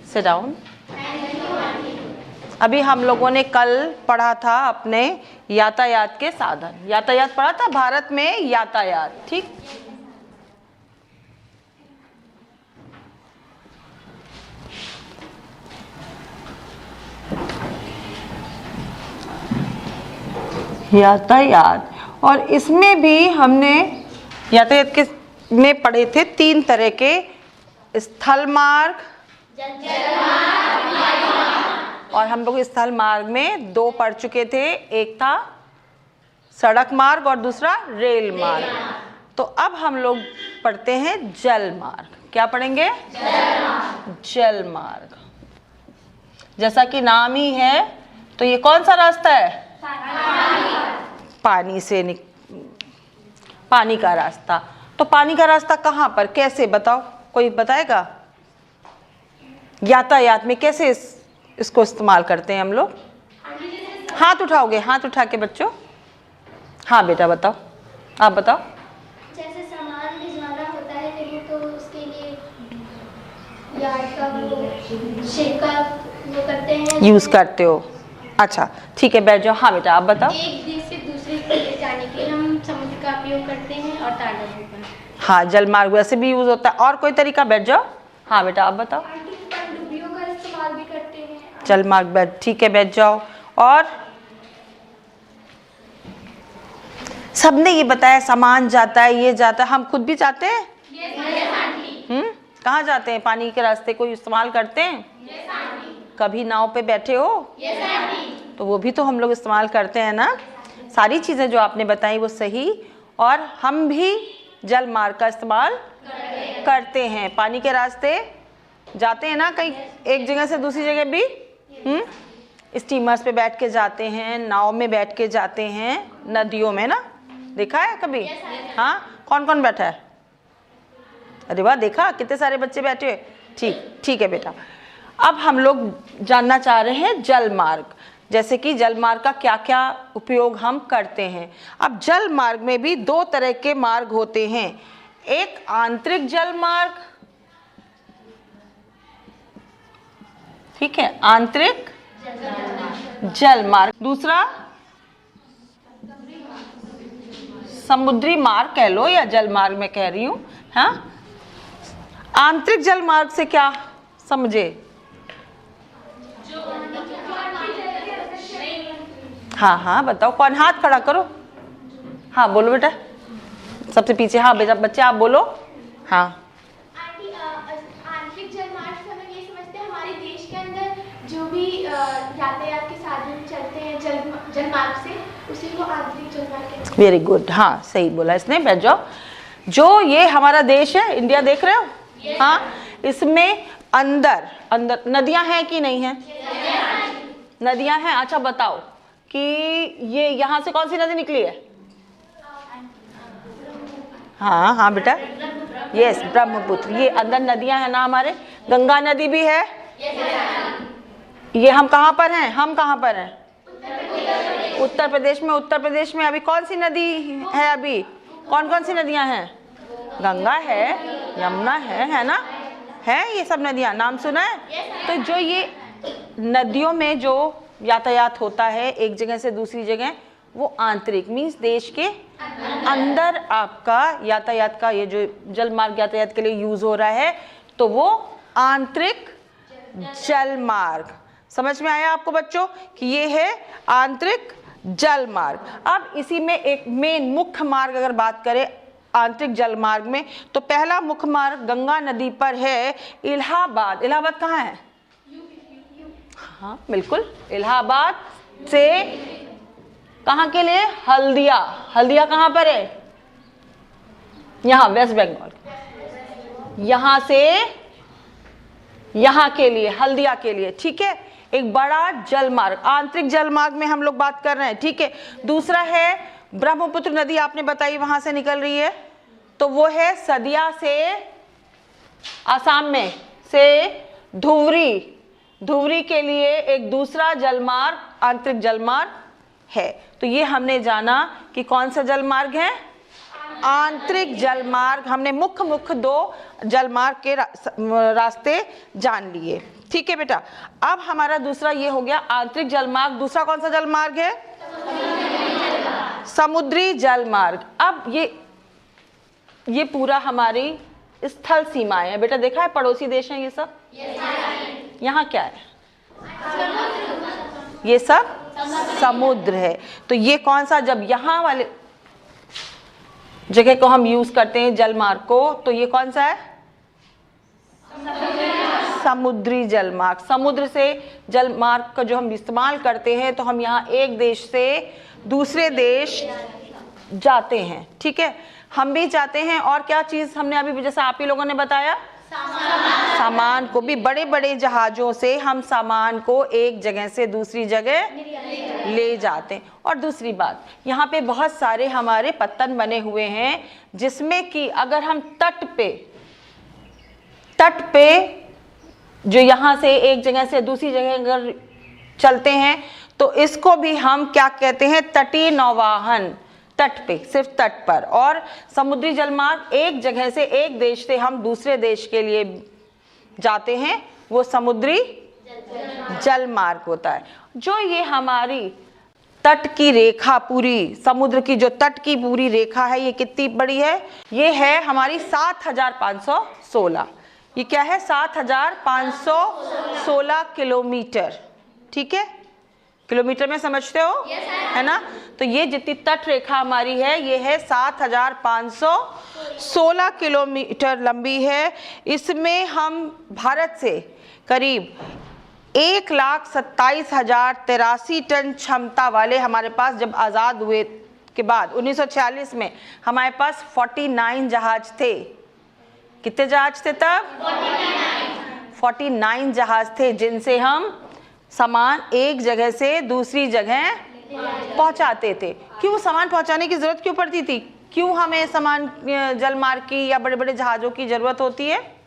Sit down. अभी हम लोगों ने कल पढ़ा था अपने यातायात के साधन, यातायात पढ़ा था, भारत में यातायात, ठीक। यातायात, और इसमें भी हमने यातायात के में पढ़े थे 3 तरह के, स्थल मार्ग, और हम लोग स्थल मार्ग में 2 पढ़ चुके थे, एक था सड़क मार्ग और दूसरा रेल मार्ग। तो अब हम लोग पढ़ते हैं जल मार्ग। क्या पढ़ेंगे? जल मार्ग। जैसा कि नाम ही है, तो ये कौन सा रास्ता है? पानी से पानी का रास्ता। तो पानी का रास्ता कहाँ पर, कैसे, बताओ, कोई बताएगा? यातायात में कैसे इसको इस्तेमाल करते हैं हम लोग? हाथ उठाओगे? हाथ उठा के बच्चों। हाँ बेटा बताओ, आप बताओ। जैसे सामान भिजवाना होता है कहीं, तो उसके लिए यार्ड का वो शेप का वो करते हैं, यूज करते हो। अच्छा ठीक है, बैठ जाओ। हाँ बेटा आप बताओ। एक देश से दूसरे देश जाने के लिए हम समुद्र का उपयोग करते हैं और तालाबों का। हाँ, जल मार्ग वैसे भी यूज होता है। और कोई तरीका? बैठ जाओ। हाँ बेटा आप बताओ। पनडुब्बियों का इस्तेमाल भी करते हैं। जल मार्ग, बैठ, ठीक है, बैठ जाओ। और सबने ये बताया, सामान जाता है, ये जाता है, हम खुद भी जाते हैं। कहाँ जाते हैं? पानी के रास्ते को इस्तेमाल करते हैं। कभी नाव पे बैठे हो? तो वो भी तो हम लोग इस्तेमाल करते हैं ना। सारी चीजें जो आपने बताई वो सही, और हम भी जल मार्ग का इस्तेमाल करते हैं। पानी के रास्ते जाते हैं ना, कहीं एक जगह से दूसरी जगह भी। स्टीमर्स पे बैठ के जाते हैं, नाव में बैठ के जाते हैं, नदियों में ना, देखा है कभी? हाँ, कौन कौन बैठा है? अरे वाह, देखा कितने सारे बच्चे बैठे हुए। ठीक, ठीक है बेटा। अब हम लोग जानना चाह रहे हैं जल मार्ग, जैसे कि जल मार्ग का क्या क्या उपयोग हम करते हैं। अब जल मार्ग में भी 2 तरह के मार्ग होते हैं, एक आंतरिक जल मार्ग, ठीक है, आंतरिक जल मार्ग, दूसरा समुद्री मार्ग कह लो, या जल मार्ग में कह रही हूं। हाँ, आंतरिक जल मार्ग से क्या समझे? हाँ हाँ बताओ, कौन? हाथ खड़ा करो। हाँ बोलो बेटा, सबसे पीछे। हाँ बेटा, बच्चे आप बोलो। हाँ, आंतरिक जल मार्ग से हम ये समझते हैं हमारे देश के अंदर जो भी यातायात के साधन चलते हैं जल मार्ग से, उसी को आंतरिक जल मार्ग कहते हैं। वेरी गुड, हाँ सही बोला इसने। बैठ जाओ। जो ये हमारा देश है, इंडिया, देख रहे हो? हाँ, इसमें अंदर अंदर नदियां हैं कि नहीं है? नदियां हैं। अच्छा बताओ कि ये यहाँ से कौन सी नदी निकली है? हाँ हाँ बेटा, यस, ब्रह्मपुत्र। ये अंदर नदियां हैं ना हमारे। गंगा नदी भी है। ये हम कहाँ पर हैं? हम कहाँ पर हैं? उत्तर प्रदेश में। उत्तर प्रदेश में अभी कौन सी नदी है? अभी कौन कौन सी नदियां हैं? गंगा है, यमुना है ना, है ये सब नदियां, नाम सुना है? तो जो ये नदियों में जो यातायात होता है एक जगह से दूसरी जगह, वो आंतरिक मीन्स देश के अंदर आपका यातायात का, ये जो जल मार्ग यातायात के लिए यूज हो रहा है, तो वो आंतरिक जल मार्ग। समझ में आया आपको बच्चों कि ये है आंतरिक जल मार्ग। अब इसी में एक मेन मुख्य मार्ग अगर बात करें आंतरिक जल मार्ग में, तो पहला मुख्य मार्ग गंगा नदी पर है इलाहाबाद। इलाहाबाद कहाँ है? हाँ बिल्कुल, इलाहाबाद से कहाँ के लिए? हल्दिया। हल्दिया कहाँ पर है? यहाँ वेस्ट बंगाल। यहाँ से यहाँ के लिए, हल्दिया के लिए, ठीक है। एक बड़ा जल मार्ग, आंतरिक जल मार्ग में हम लोग बात कर रहे हैं, ठीक है। दूसरा है ब्रह्मपुत्र नदी, आपने बताई वहां से निकल रही है, तो वो है सदिया से, आसाम में से धुवरी। धुवरी के लिए एक दूसरा जलमार्ग, आंतरिक जलमार्ग है। तो ये हमने जाना कि कौन सा जलमार्ग है? आंतरिक जलमार्ग, हमने मुख्य दो जलमार्ग के रास्ते जान लिए। ठीक है बेटा, अब हमारा दूसरा ये हो गया आंतरिक जलमार्ग। दूसरा कौन सा जलमार्ग है? समुद्री जलमार्ग। अब ये पूरा हमारी स्थल सीमाएं है बेटा। देखा है पड़ोसी देश हैं ये सब? यहाँ क्या है? ये सब समुद्र है। तो ये कौन सा, जब यहाँ वाले जगह को हम यूज करते हैं जलमार्ग को, तो ये कौन सा है? समुद्री जलमार्ग। समुद्र से जलमार्ग का जो हम इस्तेमाल करते हैं, तो हम यहाँ एक देश से दूसरे देश जाते हैं। ठीक है, हम भी जाते हैं। और क्या चीज हमने अभी जैसे आप ही लोगों ने बताया, सामान को भी बड़े बड़े जहाजों से हम सामान को एक जगह से दूसरी जगह ले जाते हैं। और दूसरी बात, यहाँ पे बहुत सारे हमारे पत्तन बने हुए हैं, जिसमें कि अगर हम तट पे जो यहाँ से एक जगह से दूसरी जगह अगर चलते हैं, तो इसको भी हम क्या कहते हैं? तटीय नौवाहन। तट पे, सिर्फ तट पर। और समुद्री जलमार्ग एक जगह से, एक देश से हम दूसरे देश के लिए जाते हैं, वो समुद्री जलमार्ग होता है। जो ये हमारी तट की रेखा, पूरी समुद्र की जो तट की पूरी रेखा है, ये कितनी बड़ी है? ये है हमारी 7516। ये क्या है? 7516 किलोमीटर। ठीक है, किलोमीटर में समझते हो? है ना? तो ये जितनी तट रेखा हमारी है, ये है 7516 किलोमीटर लंबी है। इसमें हम भारत से करीब 1,27,083 टन क्षमता वाले, हमारे पास जब आज़ाद हुए के बाद 1946 में हमारे पास 49 जहाज थे। कितने जहाज थे तब? 49 जहाज थे, जिनसे हम सामान एक जगह से दूसरी जगह पहुंचाते थे। क्यों सामान पहुंचाने की जरूरत क्यों पड़ती थी? क्यों हमें सामान जलमार्ग की या बड़े बड़े जहाजों की जरूरत होती है?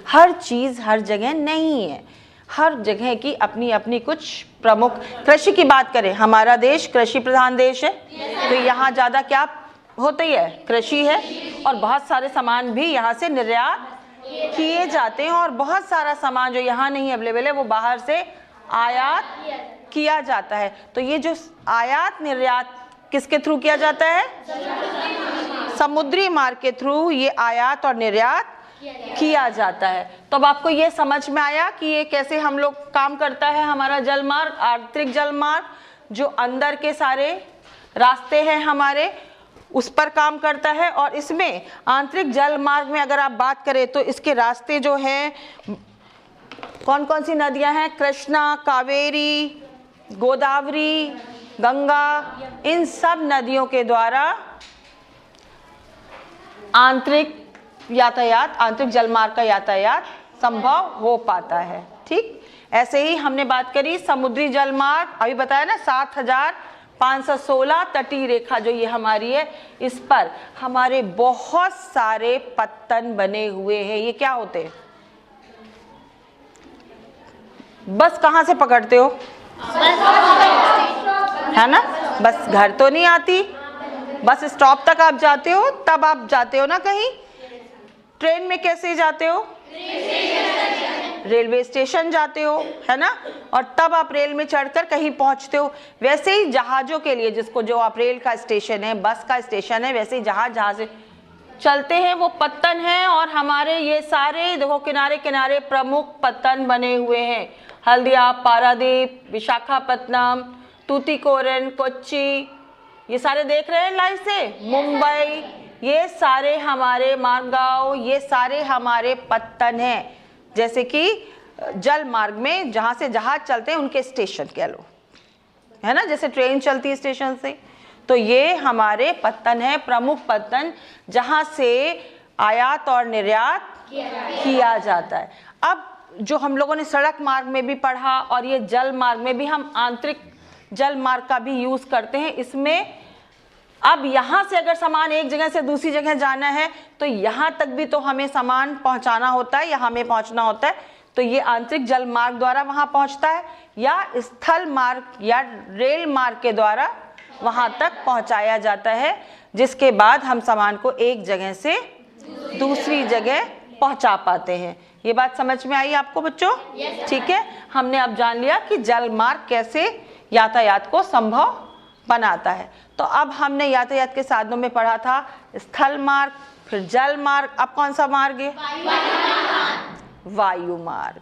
हर चीज हर जगह नहीं है। हर जगह की अपनी अपनी कुछ प्रमुख। कृषि की बात करें, हमारा देश कृषि प्रधान देश है, तो यहाँ ज्यादा क्या होता ही है? कृषि है। और बहुत सारे सामान भी यहाँ से निर्यात किए जाते हैं, और बहुत सारा सामान जो यहाँ नहीं अवेलेबल है, वो बाहर से आयात किया जाता है। तो ये जो आयात निर्यात किसके थ्रू किया जाता है? समुद्री मार्ग के थ्रू ये आयात और निर्यात किया जाता है। तो अब आपको ये समझ में आया कि ये कैसे हम लोग काम करता है हमारा जलमार्ग, आंतरिक जलमार्ग, जो अंदर के सारे रास्ते हैं हमारे, उस पर काम करता है। और इसमें आंतरिक जलमार्ग में अगर आप बात करें, तो इसके रास्ते जो हैं, कौन कौन सी नदियां हैं? कृष्णा, कावेरी, गोदावरी, गंगा, इन सब नदियों के द्वारा आंतरिक यातायात, आंतरिक जलमार्ग का यातायात संभव हो पाता है। ठीक, ऐसे ही हमने बात करी समुद्री जलमार्ग, अभी बताया ना 7516 तटीय रेखा जो ये हमारी है, इस पर हमारे बहुत सारे पत्तन बने हुए हैं। ये क्या होते हैं? बस कहाँ से पकड़ते हो? है ना? बस घर तो नहीं आती, बस स्टॉप तक आप जाते हो, तब आप जाते हो ना कहीं। ट्रेन में कैसे जाते हो? रेलवे स्टेशन जाते हो, है ना? और तब आप रेल में चढ़कर कहीं पहुंचते हो। वैसे ही जहाजों के लिए, जिसको जो आप रेल का स्टेशन है, बस का स्टेशन है, वैसे ही जहाज से चलते हैं वो पत्तन हैं। और हमारे ये सारे देखो किनारे किनारे प्रमुख पत्तन बने हुए हैं। हल्दिया, पारादीप, विशाखापत्तनम, तूतीकोरन, कोच्चि, ये सारे देख रहे हैं लाइव से, मुंबई, ये सारे हमारे मार्गांव, ये सारे हमारे पत्तन हैं। जैसे कि जल मार्ग में जहाँ से जहाज चलते हैं उनके स्टेशन कह लो, है ना? जैसे ट्रेन चलती है स्टेशन से, तो ये हमारे पत्तन है, प्रमुख पत्तन, जहाँ से आयात और निर्यात किया जाता है। अब जो हम लोगों ने सड़क मार्ग में भी पढ़ा, और ये जल मार्ग में भी हम आंतरिक जल मार्ग का भी यूज करते हैं। इसमें अब यहाँ से अगर सामान एक जगह से दूसरी जगह जाना है, तो यहाँ तक भी तो हमें सामान पहुँचाना होता है या हमें पहुँचना होता है। तो ये आंतरिक जल मार्ग द्वारा वहाँ पहुँचता है, या स्थल मार्ग या रेल मार्ग के द्वारा वहां तक पहुंचाया जाता है, जिसके बाद हम सामान को एक जगह से दूसरी जगह पहुंचा पाते हैं। ये बात समझ में आई आपको बच्चों? ठीक है, हमने अब जान लिया कि जल मार्ग कैसे यातायात को संभव बनाता है। तो अब हमने यातायात के साधनों में पढ़ा था स्थल मार्ग, फिर जल मार्ग, अब कौन सा मार्ग है? वायु मार्ग।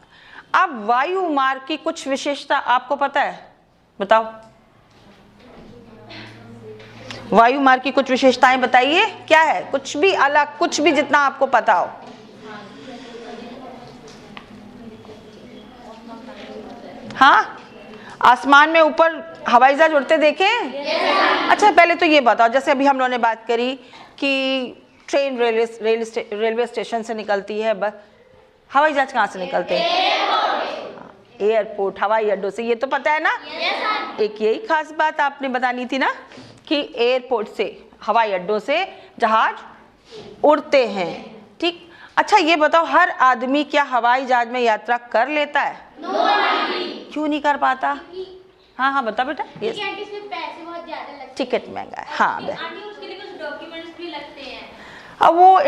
अब वायु मार्ग की कुछ विशेषता आपको पता है? बताओ, वायु मार्ग की कुछ विशेषताएं बताइए, क्या है? कुछ भी अलग, कुछ भी जितना आपको पता हो। हाँ, आसमान में ऊपर हवाई जहाज उड़ते देखे? अच्छा, पहले तो ये बताओ, जैसे अभी हम लोगों ने बात करी कि ट्रेन रेलवे स्टेशन से निकलती है, बस हवाई जहाज कहाँ से निकलते हैं? एयरपोर्ट, हवाई अड्डों से, ये तो पता है ना? एक यही खास बात आपने बतानी थी ना कि एयरपोर्ट से, हवाई अड्डों से जहाज उड़ते हैं। ठीक, अच्छा ये बताओ, हर आदमी क्या हवाई जहाज में यात्रा कर लेता है? क्यों नहीं कर पाता? हाँ हाँ बता बेटा। पैसे बहुत ज्यादा लगते हैं, टिकट महंगा है। हाँ, उसके लिए कुछ डॉक्यूमेंट्स भी लगते हैं। अब वो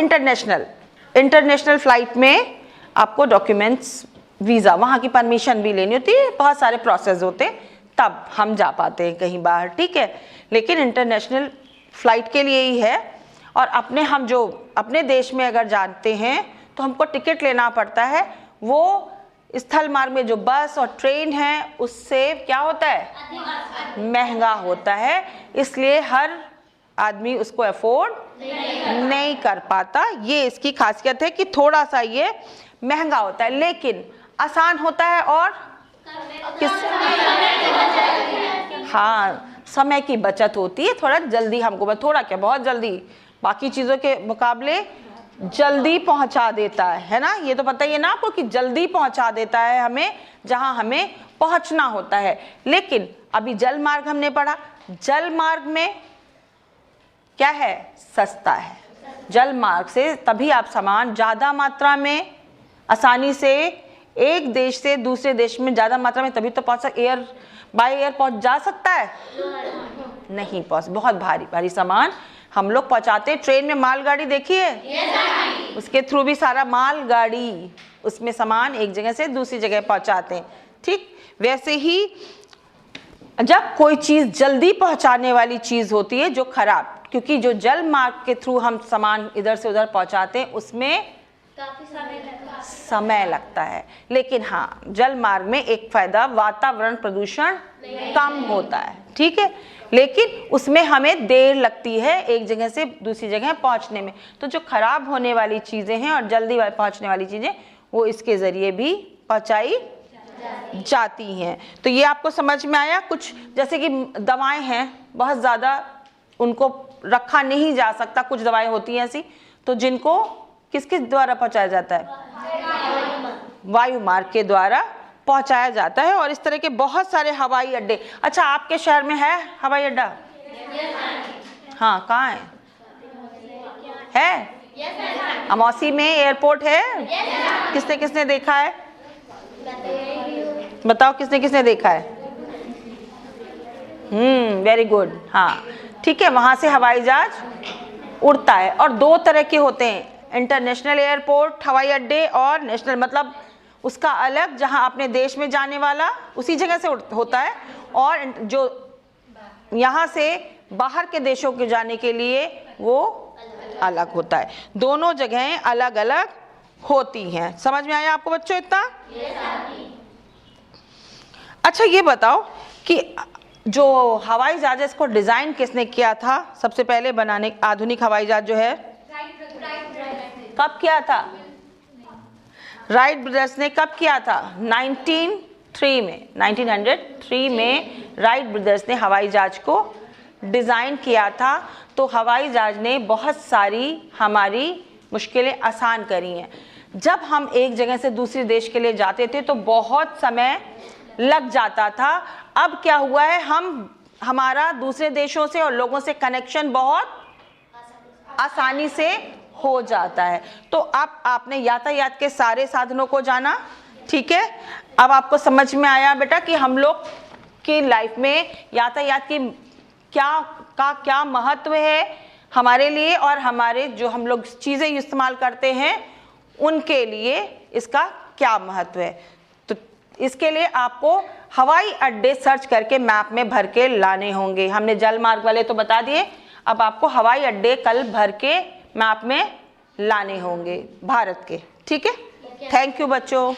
इंटरनेशनल फ्लाइट में आपको डॉक्यूमेंट्स, वीज़ा, वहाँ की परमिशन भी लेनी होती है, बहुत सारे प्रोसेस होते हैं, तब हम जा पाते हैं कहीं बाहर। ठीक है, लेकिन इंटरनेशनल फ्लाइट के लिए ही है। और हम जो अपने देश में अगर जाते हैं तो हमको टिकट लेना पड़ता है। वो स्थल मार्ग में जो बस और ट्रेन है उससे क्या होता है? महंगा होता है, इसलिए हर आदमी उसको अफोर्ड नहीं कर पाता। ये इसकी खासियत है कि थोड़ा सा ये महंगा होता है, लेकिन आसान होता है और हाँ, समय की बचत होती है। थोड़ा जल्दी हमको, थोड़ा क्या, बहुत जल्दी, बाकी चीज़ों के मुकाबले जल्दी पहुंचा देता है ना? ये तो पता ही है ना आपको कि जल्दी पहुंचा देता है हमें जहां हमें पहुंचना होता है। लेकिन अभी जल मार्ग हमने पढ़ा, जल मार्ग में क्या है? सस्ता है। जल मार्ग से तभी आप सामान ज़्यादा मात्रा में आसानी से एक देश से दूसरे देश में ज़्यादा मात्रा में तभी तो बाय एयर पहुंच जा सकता है। नहीं पहुंच, बहुत भारी भारी सामान हम लोग पहुंचाते हैं। ट्रेन में मालगाड़ी देखी है? उसके थ्रू भी सारा मालगाड़ी, उसमें सामान एक जगह से दूसरी जगह पहुंचाते हैं। ठीक, वैसे ही जब कोई चीज़ जल्दी पहुंचाने वाली चीज़ होती है जो खराब, क्योंकि जो जल मार्ग के थ्रू हम सामान इधर से उधर पहुंचाते हैं उसमें काफी समय लगता है। लेकिन हाँ, जल मार्ग में एक फायदा, वातावरण प्रदूषण कम होता है। ठीक है, लेकिन उसमें हमें देर लगती है एक जगह से दूसरी जगह पहुंचने में। तो जो खराब होने वाली चीज़ें हैं और जल्दी पहुंचने वाली चीज़ें, वो इसके ज़रिए भी पहुंचाई जाती हैं। तो ये आपको समझ में आया? कुछ जैसे कि दवाएं हैं, बहुत ज़्यादा उनको रखा नहीं जा सकता, कुछ दवाएं होती हैं ऐसी, तो जिनको किसके द्वारा पहुंचाया जाता है? वायु मार्ग के द्वारा पहुंचाया जाता है। और इस तरह के बहुत सारे हवाई अड्डे। अच्छा, आपके शहर में है हवाई अड्डा? हाँ, कहाँ है? अमौसी में एयरपोर्ट है? किसने किसने देखा है? बताओ, किसने किसने देखा है? Very good. हाँ, ठीक है, वहां से हवाई जहाज उड़ता है। और दो तरह के होते हैं, इंटरनेशनल एयरपोर्ट हवाई अड्डे, और नेशनल मतलब उसका अलग, जहां अपने देश में जाने वाला उसी जगह से होता है, और जो यहाँ से बाहर के देशों के जाने के लिए वो अलग होता है। दोनों जगहें अलग अलग होती हैं। समझ में आया आपको बच्चों इतना? अच्छा, ये बताओ कि जो हवाई जहाज है इसको डिजाइन किसने किया था सबसे पहले बनाने? आधुनिक हवाई जहाज जो है कब किया था? राइट ब्रदर्स ने कब किया था? 1903 में राइट ब्रदर्स ने हवाई जहाज को डिज़ाइन किया था। तो हवाई जहाज ने बहुत सारी हमारी मुश्किलें आसान करी हैं। जब हम एक जगह से दूसरे देश के लिए जाते थे तो बहुत समय लग जाता था। अब क्या हुआ है, हमारा दूसरे देशों से और लोगों से कनेक्शन बहुत आसानी से हो जाता है। तो अब आपने यातायात के सारे साधनों को जाना। ठीक है, अब आपको समझ में आया बेटा कि हम लोग की लाइफ में यातायात की क्या महत्व है हमारे लिए और हमारे जो हम लोग चीज़ें इस्तेमाल करते हैं उनके लिए इसका क्या महत्व है। तो इसके लिए आपको हवाई अड्डे सर्च करके मैप में भर के लाने होंगे। हमने जल मार्ग वाले तो बता दिए, अब आपको हवाई अड्डे कल भर के मैप में लाने होंगे भारत के। ठीक है, थैंक यू बच्चों।